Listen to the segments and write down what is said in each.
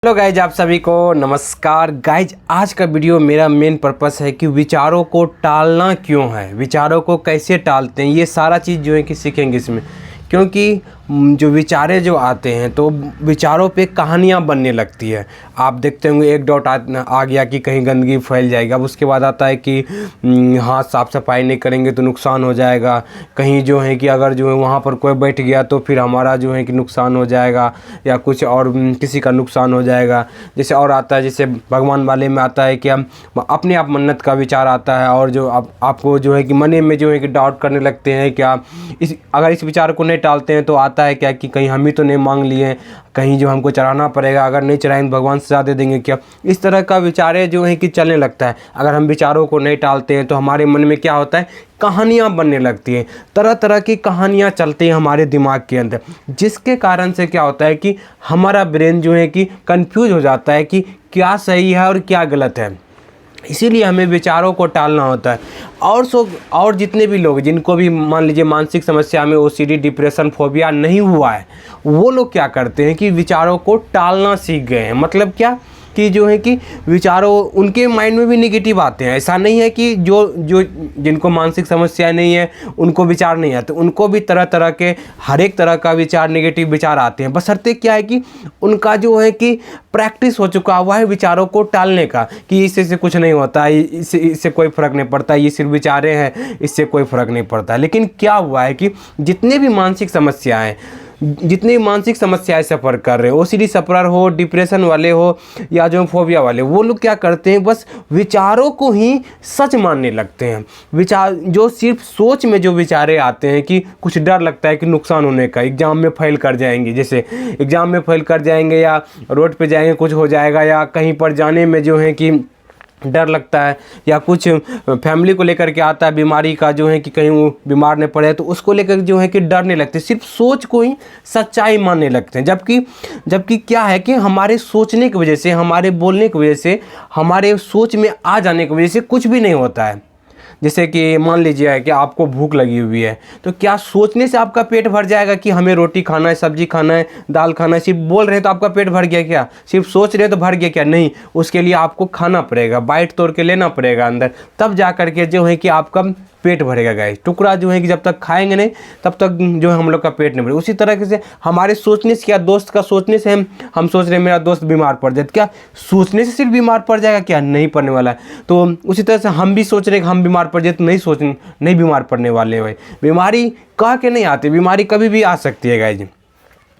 Hello guys, आप सभी को नमस्कार। गाइज, आज का वीडियो मेरा मेन पर्पस है कि विचारों को टालना क्यों है, विचारों को कैसे टालते हैं, ये सारा चीज़ जो है कि सीखेंगे इसमें। क्योंकि जो विचारें जो आते हैं तो विचारों पे कहानियाँ बनने लगती है। आप देखते होंगे एक डॉट आ गया कि कहीं गंदगी फैल जाएगी, अब उसके बाद आता है कि हाथ साफ सफाई नहीं करेंगे तो नुकसान हो जाएगा। कहीं जो है कि अगर जो है वहाँ पर कोई बैठ गया तो फिर हमारा जो है कि नुकसान हो जाएगा या कुछ और किसी का नुकसान हो जाएगा। जैसे और आता है, जैसे भगवान वाले में आता है कि हम अपने आप मन्नत का विचार आता है और जो आपको जो है कि मन में जो है कि डाउट करने लगते हैं क्या अगर इस विचार को नहीं टालते हैं तो आता है क्या कि कहीं हम ही तो नहीं मांग लिए, कहीं जो हमको चढ़ाना पड़ेगा, अगर नहीं चढ़ाएंगे भगवान सजा दे देंगे क्या। इस तरह का विचारें जो है कि चलने लगता है। अगर हम विचारों को नहीं टालते हैं तो हमारे मन में क्या होता है, कहानियाँ बनने लगती हैं, तरह तरह की कहानियाँ चलती हैं हमारे दिमाग के अंदर, जिसके कारण से क्या होता है कि हमारा ब्रेन जो है कि कंफ्यूज हो जाता है कि क्या सही है और क्या गलत है। इसीलिए हमें विचारों को टालना होता है। और जितने भी लोग जिनको भी मान लीजिए मानसिक समस्या में ओसीडी, डिप्रेशन, फोबिया नहीं हुआ है, वो लोग क्या करते हैं कि विचारों को टालना सीख गए हैं। मतलब क्या कि जो है कि विचारों उनके माइंड में भी नेगेटिव आते हैं। ऐसा नहीं है कि जो जिनको मानसिक समस्या नहीं है उनको विचार नहीं आते, उनको भी तरह तरह के हर एक तरह का विचार, नेगेटिव विचार आते हैं। बशर्ते क्या है कि उनका जो है कि प्रैक्टिस हो चुका हुआ है विचारों को टालने का, कि इससे कुछ नहीं होता, इससे कोई फ़र्क नहीं पड़ता, ये सिर्फ विचारें हैं, इससे कोई फ़र्क नहीं पड़ता। लेकिन क्या हुआ है कि जितनी भी मानसिक समस्याएं सफ़र कर रहे हो, ओसीडी सफ़रर हो, डिप्रेशन वाले हो या जो फोबिया वाले, वो लोग क्या करते हैं, बस विचारों को ही सच मानने लगते हैं। विचार जो सिर्फ सोच में जो विचारे आते हैं कि कुछ डर लगता है कि नुकसान होने का, एग्ज़ाम में फेल कर जाएंगे, जैसे एग्ज़ाम में फेल कर जाएंगे या रोड पे जाएंगे कुछ हो जाएगा, या कहीं पर जाने में जो है कि डर लगता है, या कुछ फैमिली को लेकर के आता है बीमारी का, जो है कि कहीं वो बीमार नहीं पड़े तो उसको लेकर जो है कि डरने लगते हैं, सिर्फ सोच को ही सच्चाई मानने लगते हैं। जबकि क्या है कि हमारे सोचने की वजह से, हमारे बोलने की वजह से, हमारे सोच में आ जाने की वजह से कुछ भी नहीं होता है। जैसे कि मान लीजिए कि आपको भूख लगी हुई है, तो क्या सोचने से आपका पेट भर जाएगा कि हमें रोटी खाना है, सब्जी खाना है, दाल खाना है? सिर्फ बोल रहे हैं तो आपका पेट भर गया क्या? सिर्फ सोच रहे हैं तो भर गया क्या? नहीं, उसके लिए आपको खाना पड़ेगा, बाइट तोड़ के लेना पड़ेगा अंदर, तब जा करके जो है कि आपका पेट भरेगा। गाइस, टुकड़ा जो है कि जब तक खाएंगे नहीं तब तक जो है हम लोग का पेट नहीं भरेगा। उसी तरह से हमारे सोचने से, क्या दोस्त का सोचने से हम सोच रहे हैं मेरा दोस्त बीमार पड़ जाए, क्या सोचने से सिर्फ बीमार पड़ जाएगा क्या? नहीं पड़ने वाला है। तो उसी तरह से हम भी सोच रहे हैं कि हम बीमार पड़ जाए, तो नहीं बीमार पड़ने वाले हैं भाई। बीमारी कह के नहीं आती, बीमारी कभी भी आ सकती है गाइस।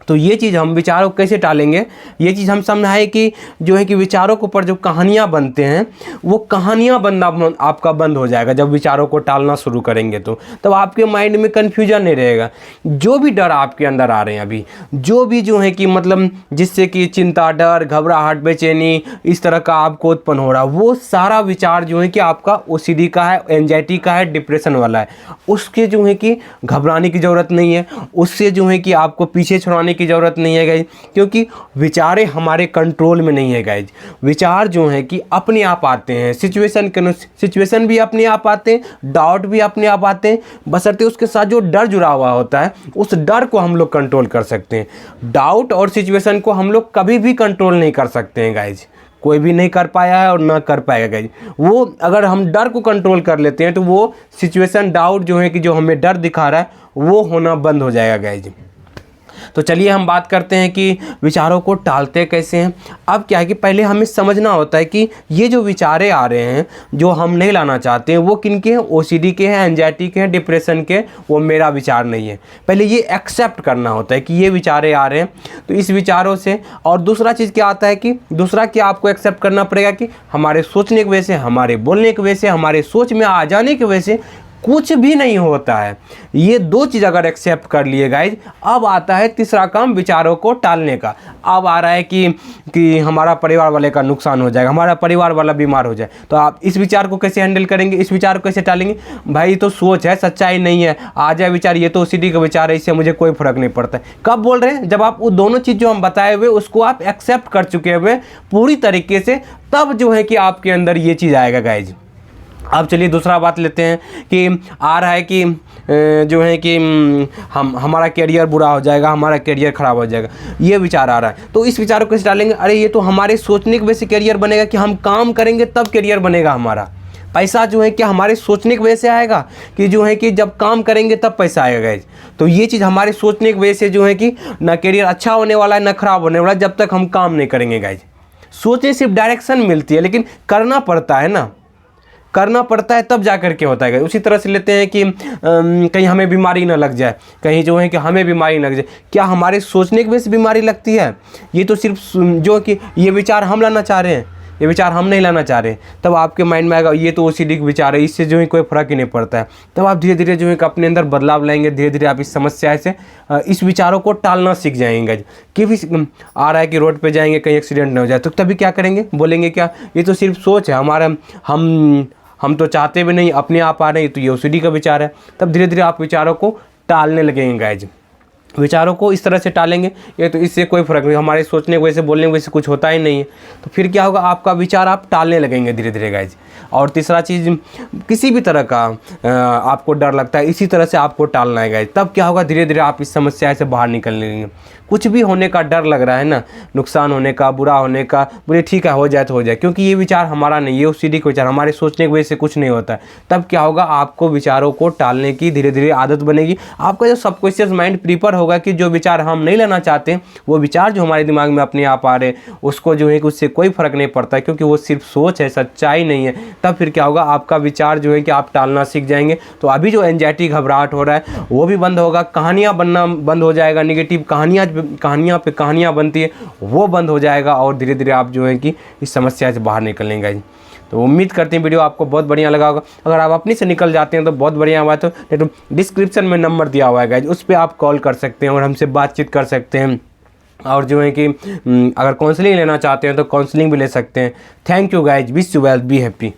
तो ये चीज़ हम विचारों को कैसे टालेंगे, ये चीज़ हम समझाएं कि जो है कि विचारों के ऊपर जो कहानियाँ बनते हैं, वो कहानियाँ बनना आपका बंद हो जाएगा जब विचारों को टालना शुरू करेंगे। तो तब आपके माइंड में कन्फ्यूजन नहीं रहेगा। जो भी डर आपके अंदर आ रहे हैं अभी, जो भी जो है कि मतलब जिससे कि चिंता, डर, घबराहट, बेचैनी इस तरह का आपको उत्पन्न हो रहा है, वो सारा विचार जो है कि आपका ओसीडी का है, एंजाइटी का है, डिप्रेशन वाला है। उसके जो है कि घबराने की ज़रूरत नहीं है, उससे जो है कि आपको पीछे छुड़ाने की जरूरत नहीं है गाइज, क्योंकि विचारें हमारे कंट्रोल में नहीं है गाइज। विचार जो है कि अपने आप आते हैं, सिचुएशन भी अपने आप आते हैं, डाउट भी अपने आप आते हैं, बशर्ते उसके साथ जो डर जुड़ा हुआ होता है उस डर को हम लोग कंट्रोल कर सकते हैं। डाउट और सिचुएशन को हम लोग कभी भी कंट्रोल नहीं कर सकते हैं गाइज, कोई भी नहीं कर पाया है और ना कर पाएगा गाइज। वो अगर हम डर को कंट्रोल कर लेते हैं तो वो सिचुएशन, डाउट जो है कि जो हमें डर दिखा रहा है वो होना बंद हो जाएगा गाइज। तो चलिए हम बात करते हैं कि विचारों को टालते कैसे हैं। अब क्या है कि पहले हमें समझना होता है कि ये जो विचारें आ रहे हैं जो हम नहीं लाना चाहते हैं, वो किनके हैं? ओसीडी के हैं, एंजाइटी के हैं, डिप्रेशन के। वो मेरा विचार नहीं है। पहले ये एक्सेप्ट करना होता है कि ये विचारें आ रहे हैं, तो इस विचारों से। और दूसरा चीज़ क्या आता है कि दूसरा क्या आपको एक्सेप्ट करना पड़ेगा कि हमारे सोचने की वजह से, हमारे बोलने की वजह से, हमारे सोच में आ जाने की वजह से कुछ भी नहीं होता है। ये दो चीज़ अगर एक्सेप्ट कर लिए गाइज, अब आता है तीसरा काम विचारों को टालने का। अब आ रहा है कि हमारा परिवार वाले का नुकसान हो जाएगा, हमारा परिवार वाला बीमार हो जाए, तो आप इस विचार को कैसे हैंडल करेंगे, इस विचार को कैसे टालेंगे? भाई तो सोच है, सच्चाई नहीं है। आ जाए विचार, ये तो ओसीडी का विचार है, इससे मुझे कोई फर्क नहीं पड़ता है। कब बोल रहे हैं? जब आप वो दोनों चीज़ जो हम बताए हुए उसको आप एक्सेप्ट कर चुके हुए पूरी तरीके से, तब जो है कि आपके अंदर ये चीज़ आएगा गाइज। अब चलिए दूसरा बात लेते हैं कि आ रहा है कि जो है कि हमारा करियर बुरा हो जाएगा, हमारा करियर ख़राब हो जाएगा, ये विचार आ रहा है। तो इस विचार को कैसे डालेंगे? अरे ये तो हमारे सोचने की वजह से करियर बनेगा कि हम काम करेंगे तब करियर बनेगा हमारा। पैसा जो है कि हमारे सोचने की वजह से आएगा कि जो है कि जब काम करेंगे तब पैसा आएगा गाइज। तो ये चीज़ हमारे सोचने की वजह से जो है कि ना करियर अच्छा होने वाला है ना ख़राब होने वाला है जब तक हम काम नहीं करेंगे गाइज। सोचने सिर्फ डायरेक्शन मिलती है, लेकिन करना पड़ता है ना, करना पड़ता है तब जा कर के होता है। उसी तरह से लेते हैं कि कहीं हमें बीमारी ना लग जाए, कहीं जो है कि हमें बीमारी लग जाए, क्या हमारे सोचने की वजह से बीमारी लगती है? ये तो सिर्फ जो कि ये विचार हम लाना चाह रहे हैं, ये विचार हम नहीं लाना चाह रहे, तब आपके माइंड में आएगा ये तो ओसीडी का विचार है, इससे जो है कोई फ़र्क ही नहीं पड़ता है। तब आप धीरे धीरे जो है कि अपने अंदर बदलाव लाएंगे, धीरे धीरे आप इस समस्या से इस विचारों को टालना सीख जाएंगे। कि भी आ रहा है कि रोड पे जाएंगे कहीं एक्सीडेंट ना हो जाए, तो तभी क्या करेंगे? बोलेंगे क्या ये तो सिर्फ सोच है हमारा, हम तो चाहते भी नहीं, अपने आप आ रहे हैं, तो ये ओसीडी का विचार है। तब धीरे धीरे आप विचारों को टालने लगेंगे गाइज। विचारों को इस तरह से टालेंगे, ये तो इससे कोई फ़र्क नहीं, हमारे सोचने की वजह से बोलने की वजह से कुछ होता ही नहीं है। तो फिर क्या होगा? आपका विचार आप टालने लगेंगे धीरे धीरे गाइज। और तीसरा चीज़, किसी भी तरह का आपको डर लगता है, इसी तरह से आपको टालना है गाइज। तब क्या होगा? धीरे धीरे आप इस समस्या से बाहर निकल लेंगे। कुछ भी होने का डर लग रहा है ना, नुकसान होने का, बुरा होने का, बोले ठीक है हो जाए तो हो जाए, क्योंकि ये विचार हमारा नहीं, ये ओसीडी का विचार, हमारे सोचने की वजह से कुछ नहीं होता है। तब क्या होगा? आपको विचारों को टालने की धीरे धीरे आदत बनेगी। आपका जो सबकॉन्शियस माइंड प्रिपेयर होगा कि जो विचार हम नहीं लेना चाहते, वो विचार जो हमारे दिमाग में अपने आप आ रहे हैं, उसको जो है कि उससे कोई फ़र्क नहीं पड़ता, क्योंकि वो सिर्फ सोच है, सच्चाई नहीं है। तब फिर क्या होगा? आपका विचार जो है कि आप टालना सीख जाएंगे। तो अभी जो एंजाइटी, घबराहट हो रहा है वो भी बंद होगा, कहानियाँ बनना बंद हो जाएगा, निगेटिव कहानियाँ पे कहानियाँ बनती है वो बंद हो जाएगा, और धीरे धीरे आप जो है कि इस समस्या से बाहर निकलेंगे। तो उम्मीद करते हैं वीडियो आपको बहुत बढ़िया लगा होगा। अगर आप अपनी से निकल जाते हैं तो बहुत बढ़िया बात है। तो डिस्क्रिप्शन में नंबर दिया हुआ है गाइज, उस पर आप कॉल कर सकते हैं और हमसे बातचीत कर सकते हैं। और जो है कि अगर काउंसलिंग लेना चाहते हैं तो काउंसलिंग भी ले सकते हैं। Thank you guys, wish you well, be happy.